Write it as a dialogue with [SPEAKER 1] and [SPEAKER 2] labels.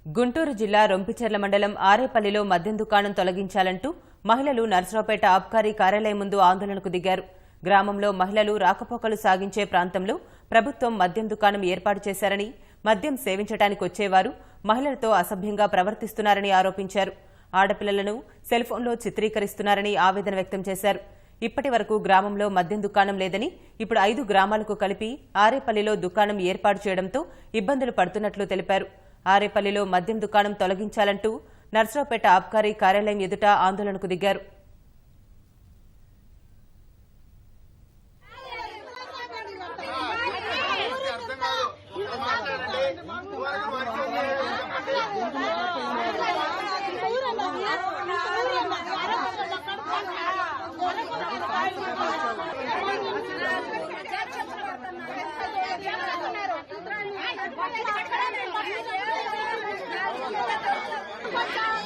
[SPEAKER 1] గుంటూరు జిల్లా రొంపిచెర్ల మండలం ఆరేపల్లిలో మద్యం దుకాణం తొలగించాలంటూ మహిళలు నర్సరావుపేట ఆబ్కారీ కార్యాలయం ముందు ఆందోళనకు దిగారు. గ్రామంలో మహిళలు రాకపోకలు సాగించే ప్రాంతంలో ప్రభుత్వం మద్యం దుకాణం ఏర్పాటు చేశారని, మద్యం సేవించడానికి వచ్చేవారు మహిళలతో అసభ్యంగా ప్రవర్తిస్తున్నారని ఆరోపించారు. ఆడపిల్లలను సెల్ఫోన్లో చిత్రీకరిస్తున్నారని ఆవేదన వ్యక్తం చేశారు. ఇప్పటి వరకు గ్రామంలో మద్యం దుకాణం లేదని, ఇప్పుడు 5 గ్రామాలకు కలిపి ఆరేపల్లిలో దుకాణం ఏర్పాటు చేయడంతో ఇబ్బందులు పడుతున్నట్లు తెలిపారు. ఆరేపల్లిలో మద్యం దుకాణం తొలగించాలంటూ నర్సరావుపేట ఆబ్కారీ కార్యాలయం ఎదుట ఆందోళనకు దిగారు.
[SPEAKER 2] Come on.